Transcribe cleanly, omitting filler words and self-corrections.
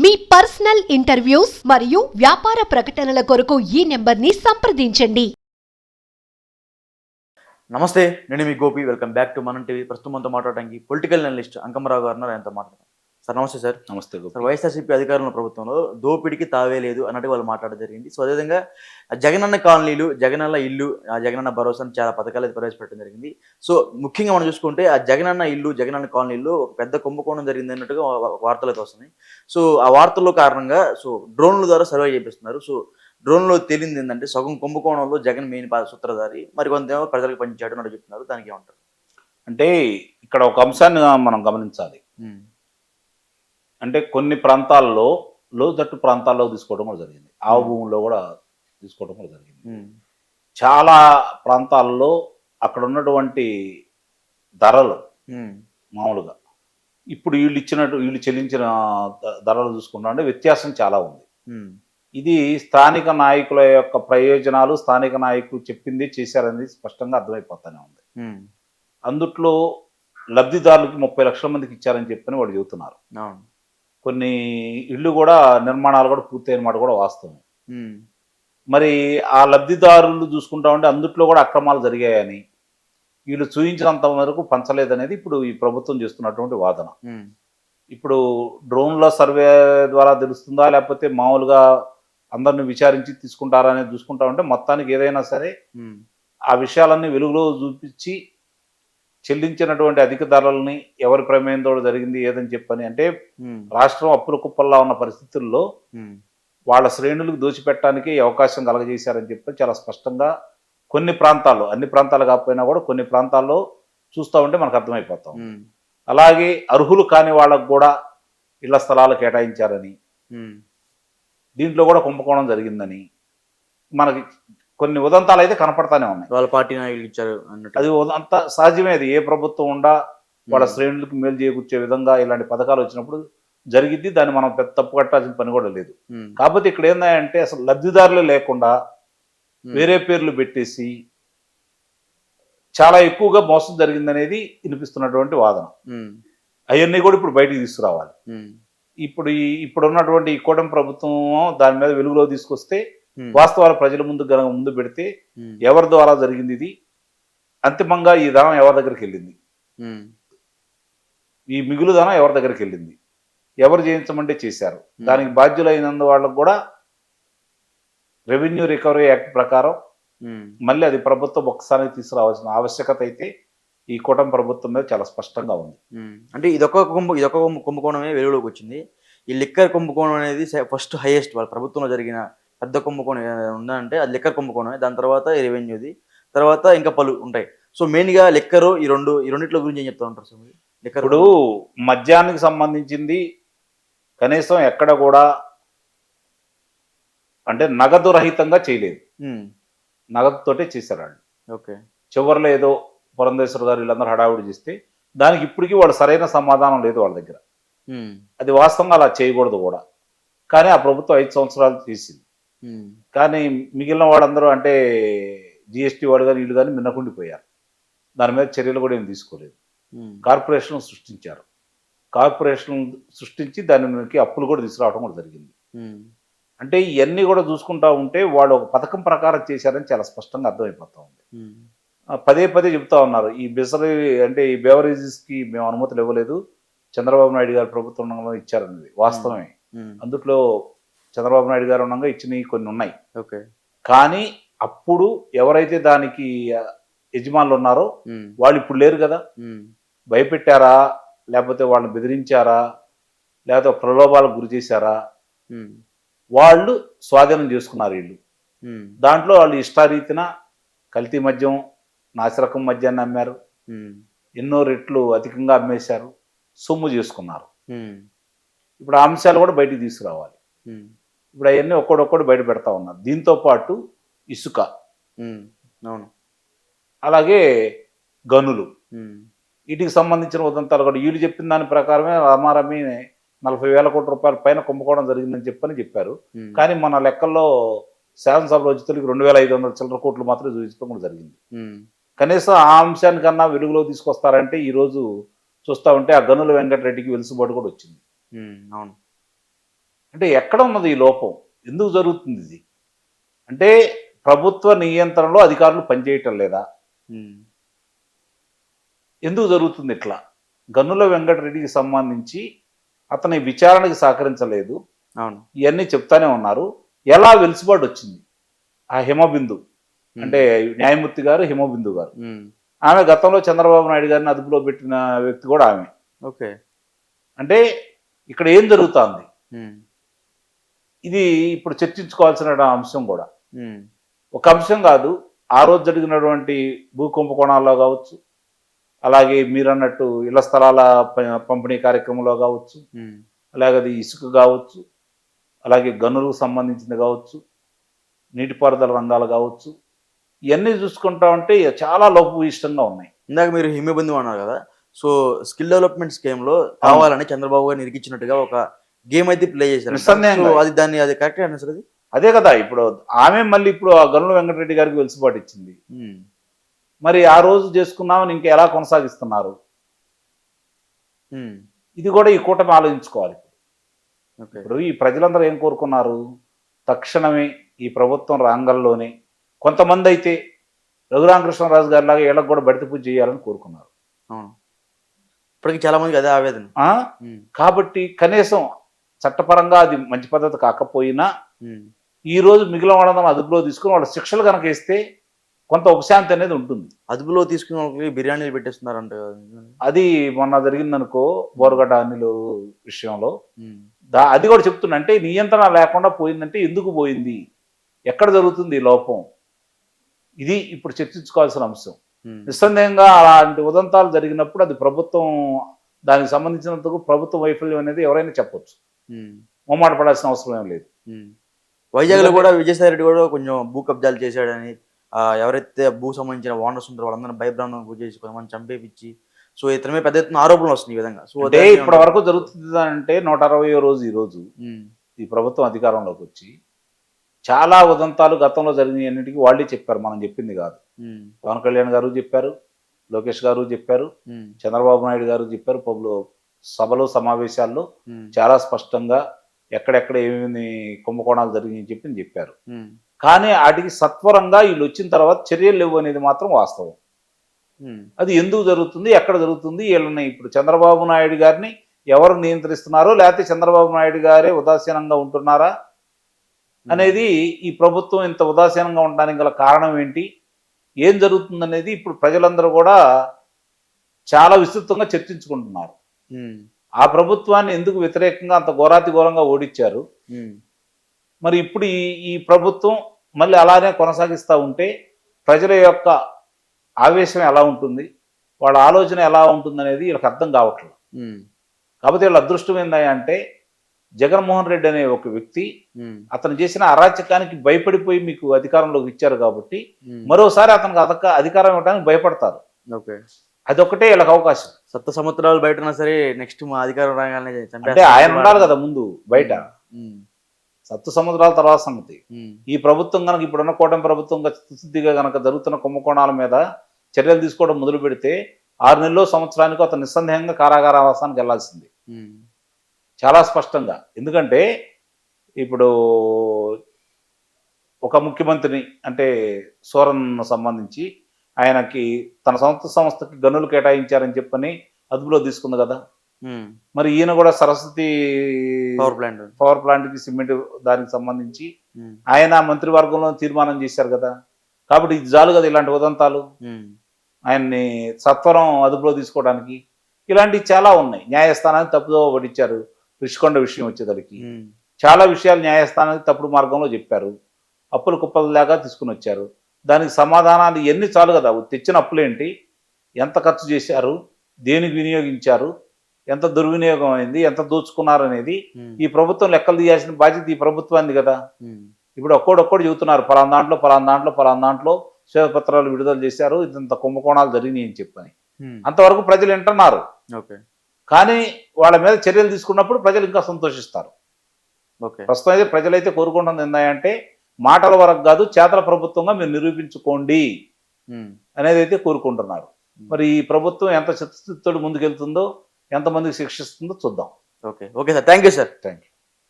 మీ personal interviews మరియు వ్యాపార ప్రకటనల కొరకు ఈ నెంబర్ని సంప్రదించండి. నమస్తే, నేను మీ గోపి. వెల్కమ్ బ్యాక్ టు మనం టీవీ. ప్రస్తుతం మనతో మాట్లాడడానికి పొలిటికల్ అనలిస్ట్ అంకమరావు గారు ఉన్నారు. ఆయనతో మాట్లాడదాం. సార్ నమస్తే. సార్ నమస్తే సార్, వైఎస్ఆర్సీపీ అధికారంలో ప్రభుత్వంలో దోపిడికి తావే లేదు అన్నట్టు వాళ్ళు మాట్లాడడం జరిగింది. సో అదేవిధంగా జగనన్న కాలనీలు, జగనన్న ఇల్లు, జగనన్న భరోసా అని చాలా పథకాలు అయితే ప్రవేశపెట్టడం జరిగింది. సో ముఖ్యంగా మనం చూసుకుంటే ఆ జగనన్న ఇల్లు, జగనన్న కాలనీలో ఒక పెద్ద కుంభకోణం జరిగింది అన్నట్టుగా వార్తలు అయితే వస్తున్నాయి. సో ఆ వార్తల్లో కారణంగా డ్రోన్ల ద్వారా సర్వే చేపిస్తున్నారు. సో డ్రోన్లో తేలింది ఏంటంటే సగం కుంభకోణంలో జగన్ మెయిన్ సూత్రధారి, మరి కొంతేమో ప్రజలకు పంచాడు అని చెప్తున్నారు. దానికి ఏమంటారు? అంటే ఇక్కడ ఒక అంశాన్ని మనం గమనించాలి. అంటే కొన్ని ప్రాంతాల్లో లోతట్టు ప్రాంతాల్లో తీసుకోవడం కూడా జరిగింది, ఆవు భూముల్లో కూడా తీసుకోవడం కూడా జరిగింది. చాలా ప్రాంతాల్లో అక్కడ ఉన్నటువంటి ధరలు మామూలుగా ఇప్పుడు వీళ్ళు చెల్లించిన ధరలు చూసుకుంటా అంటే వ్యత్యాసం చాలా ఉంది. ఇది స్థానిక నాయకుల యొక్క ప్రయోజనాలు, స్థానిక నాయకులు చెప్పింది చేశారనేది స్పష్టంగా అర్థమైపోతానే ఉంది. అందుట్లో లబ్ధిదారులకు 30 లక్షల మందికి ఇచ్చారని చెప్పని వాళ్ళు చెబుతున్నారు. కొన్ని ఇళ్ళు కూడా నిర్మాణాలు కూడా పూర్తయిన మాట కూడా వాస్తవం. మరి ఆ లబ్ధిదారులు చూసుకుంటా ఉంటే అందుట్లో కూడా అక్రమాలు జరిగాయని, వీళ్ళు చూపించినంత వరకు పంచలేదనేది ఇప్పుడు ఈ ప్రభుత్వం చేస్తున్నటువంటి వాదన. ఇప్పుడు డ్రోన్ల సర్వే ద్వారా తెలుస్తుందా, లేకపోతే మామూలుగా అందరిని విచారించి తీసుకుంటారా అనేది చూసుకుంటా ఉంటే మొత్తానికి ఏదైనా సరే ఆ విషయాలన్నీ వెలుగులో చూపించి చెల్లించినటువంటి అధిక ధరలని ఎవరి ప్రమేయంతో జరిగింది ఏదని చెప్పని, అంటే రాష్ట్రం అప్పుల కుప్పల్లా ఉన్న పరిస్థితుల్లో వాళ్ళ శ్రేణులకు దోచిపెట్టడానికి అవకాశం కలగజేశారని చెప్పి చాలా స్పష్టంగా కొన్ని ప్రాంతాల్లో, అన్ని ప్రాంతాలు కాకపోయినా కూడా కొన్ని ప్రాంతాల్లో చూస్తూ ఉంటే మనకు అర్థమైపోతాం. అలాగే అర్హులు కాని వాళ్ళకు కూడా ఇళ్ల స్థలాలు కేటాయించారని, దీంట్లో కూడా కుంభకోణం జరిగిందని మనకి కొన్ని ఉదంతాలు అయితే కనపడతానే ఉన్నాయి. వాళ్ళ పార్టీ నాయకులు ఇచ్చారు అన్నట్టు అది అంత సహజమే. అది ఏ ప్రభుత్వం ఉండా వాళ్ళ శ్రేణులకు మేలు చేకూర్చే విధంగా ఇలాంటి పథకాలు వచ్చినప్పుడు జరిగిద్ది. దాన్ని మనం పెద్ద తప్పు కట్టాల్సిన పని కూడా లేదు. కాకపోతే ఇక్కడ ఏంటంటే అసలు లబ్ధిదారులు లేకుండా వేరే పేర్లు పెట్టేసి చాలా ఎక్కువగా మోసం జరిగిందనేది వినిపిస్తున్నటువంటి వాదన. అవన్నీ కూడా ఇప్పుడు బయటికి తీసుకురావాలి. ఇప్పుడు ఉన్నటువంటి ఈ కూటమి ప్రభుత్వం దాని మీద వెలుగులో తీసుకొస్తే వాస్తవాలు ప్రజల ముందు పెడితే ఎవరి ద్వారా జరిగింది ఇది, అంతిమంగా ఈ ధనం ఎవరి దగ్గరికి వెళ్ళింది, ఈ మిగులు ధనం ఎవరి దగ్గరికి వెళ్ళింది, ఎవరు చేయించమంటే చేశారు, దానికి బాధ్యులైనందు వాళ్ళకు కూడా రెవెన్యూ రికవరీ యాక్ట్ ప్రకారం మళ్ళీ అది ప్రభుత్వం ఒక్కసారి తీసుకురావాల్సిన ఆవశ్యకత అయితే ఈ కూటమి ప్రభుత్వం మీద చాలా స్పష్టంగా ఉంది. అంటే ఇదొక కుంభకోణమే వెలుగులోకి వచ్చింది. ఈ లిక్కర్ కుంభకోణం అనేది ఫస్ట్ హైయెస్ట్ వాళ్ళ ప్రభుత్వంలో జరిగిన పెద్ద కుంభకోణం ఉందంటే అది లిక్కర్ కుంభకోణమే. దాని తర్వాత రెవెన్యూది, తర్వాత ఇంకా పలు ఉంటాయి. సో మెయిన్గా లిక్కరు ఈ రెండిట్ల గురించి ఏం చెప్తా ఉంటారు సార్? ఇప్పుడు మద్యానికి సంబంధించింది కనీసం ఎక్కడ కూడా అంటే నగదు రహితంగా చేయలేదు, నగదుతోటే చేశారు వాళ్ళు. ఓకే, చివరిలో ఏదో పురంధేశ్వర గారు వీళ్ళందరూ హడావుడి చేస్తే దానికి ఇప్పటికీ వాళ్ళు సరైన సమాధానం లేదు వాళ్ళ దగ్గర. అది వాస్తవంగా అలా చేయకూడదు కూడా, కానీ ఆ ప్రభుత్వం 5 సంవత్సరాలు చేసింది. కానీ మిగిలిన వాళ్ళందరూ అంటే జిఎస్టీ వాడు కానీ వీళ్ళు కానీ మిన్నకుండిపోయారు. దాని మీద చర్యలు కూడా ఏం తీసుకోలేదు. కార్పొరేషన్ సృష్టించారు, కార్పొరేషన్ సృష్టించి దానికి అప్పులు కూడా తీసుకురావడం కూడా జరిగింది. అంటే ఇవన్నీ కూడా చూసుకుంటా ఉంటే వాళ్ళు ఒక పథకం ప్రకారం చేశారని చాలా స్పష్టంగా అర్థమైపోతా ఉంది. పదే చెప్తా ఉన్నారు ఈ బిసరీ అంటే ఈ బెవరేజెస్కి మేము అనుమతులు ఇవ్వలేదు, చంద్రబాబు నాయుడు గారు ప్రభుత్వంలో ఇచ్చారనేది వాస్తవమే. అందుట్లో చంద్రబాబు నాయుడు గారు ఉండగా ఇచ్చినవి కొన్ని ఉన్నాయి. ఓకే, కానీ అప్పుడు ఎవరైతే దానికి యజమానులు ఉన్నారో వాళ్ళు ఇప్పుడు లేరు కదా. భయపెట్టారా, లేకపోతే వాళ్ళని బెదిరించారా, లేకపోతే ప్రలోభాలకు గురి చేశారా, వాళ్ళు స్వాధీనం చేసుకున్నారు వీళ్ళు. దాంట్లో వాళ్ళు ఇష్టారీతిన కల్తీ మద్యం, నాసిరకం మద్యాన్ని అమ్మారు, ఎన్నో రెట్లు అధికంగా అమ్మేశారు, సొమ్ము చేసుకున్నారు. ఇప్పుడు ఆ అంశాలు కూడా బయటికి తీసుకురావాలి. ఇప్పుడు అవన్నీ ఒక్కడొక్కడు బయట పెడతా ఉన్నారు. దీంతో పాటు ఇసుక, అవును, అలాగే గనులు, వీటికి సంబంధించిన ఉదంతాలు కూడా వీళ్ళు చెప్పిన దాని ప్రకారమే రమారమి 40,000 కోట్ల రూపాయల పైన కుంభకోణం జరిగిందని చెప్పారు. కానీ మన లెక్కల్లో శాసనసభ రోజులకి 2,500 చిల్లర కోట్లు మాత్రమే చూపించడం కూడా జరిగింది. కనీసం ఆ అంశానికన్నా వెలుగులో తీసుకొస్తారంటే ఈరోజు చూస్తూ ఉంటే ఆ గనుల వెంకటరెడ్డికి వెలుసుబాటు కూడా వచ్చింది. అవును, అంటే ఎక్కడ ఉన్నది ఈ లోపం? ఎందుకు జరుగుతుంది ఇది? అంటే ప్రభుత్వ నియంత్రణలో అధికారులు పనిచేయటం లేదా? ఎందుకు జరుగుతుంది ఇట్లా? గన్నుల వెంకటరెడ్డికి సంబంధించి అతని విచారణకి సహకరించలేదు, అవును, ఇవన్నీ చెప్తానే ఉన్నారు. ఎలా వెలుసుబాటు వచ్చింది? ఆ హిమబిందు అంటే న్యాయమూర్తి గారు, హిమబిందు గారు, ఆమె గతంలో చంద్రబాబు నాయుడు గారిని అదుపులో పెట్టిన వ్యక్తి కూడా ఆమె. ఓకే. అంటే ఇక్కడ ఏం జరుగుతుంది? ఇది ఇప్పుడు చర్చించుకోవాల్సిన అంశం కూడా. ఒక అంశం కాదు, ఆ రోజు జరిగినటువంటి భూ కుంభకోణాల్లో కావచ్చు, అలాగే మీరు అన్నట్టు ఇళ్ల స్థలాల పంపిణీ కార్యక్రమంలో కావచ్చు, అలాగే అది ఇసుక కావచ్చు, అలాగే గనులకు సంబంధించింది కావచ్చు, నీటిపారుదల రంగాలు కావచ్చు, ఇవన్నీ చూసుకుంటా ఉంటే చాలా లోపభూయిష్టంగా ఉన్నాయి. ఇందాక మీరు హిమబిందు అన్నారు కదా, సో స్కిల్ డెవలప్మెంట్ స్కీమ్ లో కావాలని చంద్రబాబు గారు నిరికిచ్చినట్టుగా ఒక గేమ్ అయితే ప్లే చేశారు. నిస్సందేహంగా అది కరెక్ట్ అని సార్? అది అదే కదా, ఇప్పుడు ఆమె మళ్ళీ ఇప్పుడు ఆ గనుల వెంకటరెడ్డి గారికి వెలుసుబాటు ఇచ్చింది. మరి ఆ రోజు చేసుకున్నామని ఇంకా ఎలా కొనసాగిస్తున్నారు? ఇది కూడా ఈ కూటమి ఆలోచించుకోవాలి. ఇప్పుడు ఈ ప్రజలందరూ ఏం కోరుకున్నారు? తక్షణమే ఈ ప్రభుత్వం రాంగల్లోనే కొంతమంది అయితే రఘురామకృష్ణరాజు గారి లాగా ఏళ్ళకు కూడా బడిత పూజ చేయాలని కోరుకున్నారు. ఇప్పటికి చాలా మందికి అదే ఆవేదన. కాబట్టి కనీసం చట్టపరంగా అది మంచి పద్ధతి కాకపోయినా ఈ రోజు మిగిలిన వాళ్ళందరూ అదుపులో తీసుకుని వాళ్ళ శిక్షలు కనుక వేస్తే కొంత ఉపశాంతి అనేది ఉంటుంది. అదుపులో తీసుకున్న వాళ్ళకి బిర్యానీలు పెట్టేస్తున్నారంట. అది మొన్న జరిగిందనుకో బోరగడ్డ అనిలు విషయంలో, అది కూడా చెప్తున్నా. అంటే నియంత్రణ లేకుండా పోయిందంటే ఎందుకు పోయింది, ఎక్కడ జరుగుతుంది ఈ లోపం, ఇది ఇప్పుడు చర్చించుకోవాల్సిన అంశం. నిస్సందేహంగా అలాంటి ఉదంతాలు జరిగినప్పుడు అది ప్రభుత్వం, దానికి సంబంధించినందుకు ప్రభుత్వ వైఫల్యం అనేది ఎవరైనా చెప్పొచ్చు, మొమ్మాట పడాల్సిన అవసరం ఏం లేదు. వైజాగ్లో కూడా విజయసాయి రెడ్డి కూడా కొంచెం భూ కబ్జాలు చేశాడని, ఎవరైతే భూ సంబంధించిన ఓనర్స్ ఉంటారో వాళ్ళందరూ భయభ్రాంతం గురి చేసి కొంతమంది చంపేపించి, సో ఇతని పెద్ద ఎత్తున ఆరోపణలు వస్తున్నాయి ఈ విధంగా. సో అంటే ఇప్పటి వరకు జరుగుతుంది అంటే 160వ రోజు ఈ రోజు ఈ ప్రభుత్వం అధికారంలోకి వచ్చి చాలా ఉదంతాలు గతంలో జరిగిన అన్నిటికీ వాళ్ళే చెప్పారు, మనం చెప్పింది కాదు. పవన్ కళ్యాణ్ గారు చెప్పారు, లోకేష్ గారు చెప్పారు, చంద్రబాబు నాయుడు గారు చెప్పారు. సభలో సమావేశాల్లో చాలా స్పష్టంగా ఎక్కడెక్కడ ఏమేమి కుంభకోణాలు జరిగాయని చెప్పారు. కానీ వాటికి సత్వరంగా వీళ్ళు వచ్చిన తర్వాత చర్యలు లేవు అనేది మాత్రం వాస్తవం. అది ఎందుకు జరుగుతుంది, ఎక్కడ జరుగుతుంది, వీళ్ళని ఇప్పుడు చంద్రబాబు నాయుడు గారిని ఎవరు నియంత్రిస్తున్నారో, లేకపోతే చంద్రబాబు నాయుడు గారే ఉదాసీనంగా ఉంటున్నారా అనేది, ఈ ప్రభుత్వం ఇంత ఉదాసీనంగా ఉండడానికి గల కారణం ఏంటి, ఏం జరుగుతుందనేది ఇప్పుడు ప్రజలందరూ కూడా చాలా విస్తృతంగా చర్చించుకుంటున్నారు. ఆ ప్రభుత్వాన్ని ఎందుకు వ్యతిరేకంగా అంత ఘోరాతి ఘోరంగా ఓడించారు, మరి ఇప్పుడు ఈ ప్రభుత్వం మళ్ళీ అలానే కొనసాగిస్తూ ఉంటే ప్రజల యొక్క ఆవేశం ఎలా ఉంటుంది, వాళ్ళ ఆలోచన ఎలా ఉంటుంది అనేది వీళ్ళకి అర్థం కావట్లేదు. కాకపోతే వీళ్ళ అదృష్టం ఏందంటే జగన్మోహన్ రెడ్డి అనే ఒక వ్యక్తి అతను చేసిన అరాచకానికి భయపడిపోయి మీకు అధికారంలోకి ఇచ్చారు కాబట్టి మరోసారి అతనికి అధికారం ఇవ్వడానికి భయపడతారు. అదొకటే వీళ్ళకి అవకాశం. 7 సంవత్సరాలు బయట ఉన్నా సరే నెక్స్ట్ మా అధికారం రాగానే అంటే ఆయన ఉండాలి కదా ముందు బయట. 7 సంవత్సరాల తర్వాత సంగతి. ఈ ప్రభుత్వం కనుక ఇప్పుడున్న కూటమి ప్రభుత్వం స్థితిగా కనుక జరుగుతున్న కుంభకోణాల మీద చర్యలు తీసుకోవడం మొదలు పెడితే 6 నెలల్లో సంవత్సరానికి అతను నిస్సందేహంగా కారాగారవాసానికి వెళ్లాల్సింది చాలా స్పష్టంగా. ఎందుకంటే ఇప్పుడు ఒక ముఖ్యమంత్రిని అంటే సోరన్ సంబంధించి ఆయనకి తన సొంత సంస్థకి గనులు కేటాయించారని చెప్పని అదుపులో తీసుకుంది కదా. మరి ఈయన కూడా సరస్వతి పవర్ ప్లాంట్ కి సిమెంట్ దానికి సంబంధించి ఆయన మంత్రివర్గంలో తీర్మానం చేశారు కదా. కాబట్టి ఇది చాలు కదా ఇలాంటి ఉదంతాలు ఆయన్ని సత్వరం అదుపులో తీసుకోవడానికి. ఇలాంటివి చాలా ఉన్నాయి. న్యాయస్థానానికి తప్పుదో పట్టించారు. రిషికొండ విషయం వచ్చేసరికి చాలా విషయాలు న్యాయస్థానానికి తప్పుడు మార్గంలో చెప్పారు. అప్పులు కుప్పలు లేక తీసుకుని వచ్చారు. దానికి సమాధానాలు ఎన్ని చాలు కదా. తెచ్చిన అప్పులేంటి, ఎంత ఖర్చు చేశారు, దేనికి వినియోగించారు, ఎంత దుర్వినియోగం అయింది, ఎంత దోచుకున్నారు అనేది ఈ ప్రభుత్వం లెక్కలు తీయాల్సిన బాధ్యత ఈ ప్రభుత్వాన్ని కదా. ఇప్పుడు ఒక్కోడొక్కడు చెబుతున్నారు పలానా దాంట్లో పలానా దాంట్లో పలానా దాంట్లో శ్వేతపత్రాలు విడుదల చేశారు, ఇంత కుంభకోణాలు జరిగినాయి అని చెప్పని. అంతవరకు ప్రజలు వింటున్నారు. కానీ వాళ్ళ మీద చర్యలు తీసుకున్నప్పుడు ప్రజలు ఇంకా సంతోషిస్తారు. ప్రస్తుతం అయితే ప్రజలైతే కోరుకుంటుంది ఏంటంటే మాటల వరకు కాదు చేతల ప్రభుత్వంగా మీరు నిరూపించుకోండి అనేది అయితే కోరుకుంటున్నారు. మరి ఈ ప్రభుత్వం ఎంత చిత్తశుద్ధితో ముందుకెళ్తుందో, ఎంతమందికి శిక్షిస్తుందో చూద్దాం. Okay sir, thank you sir. Thank you.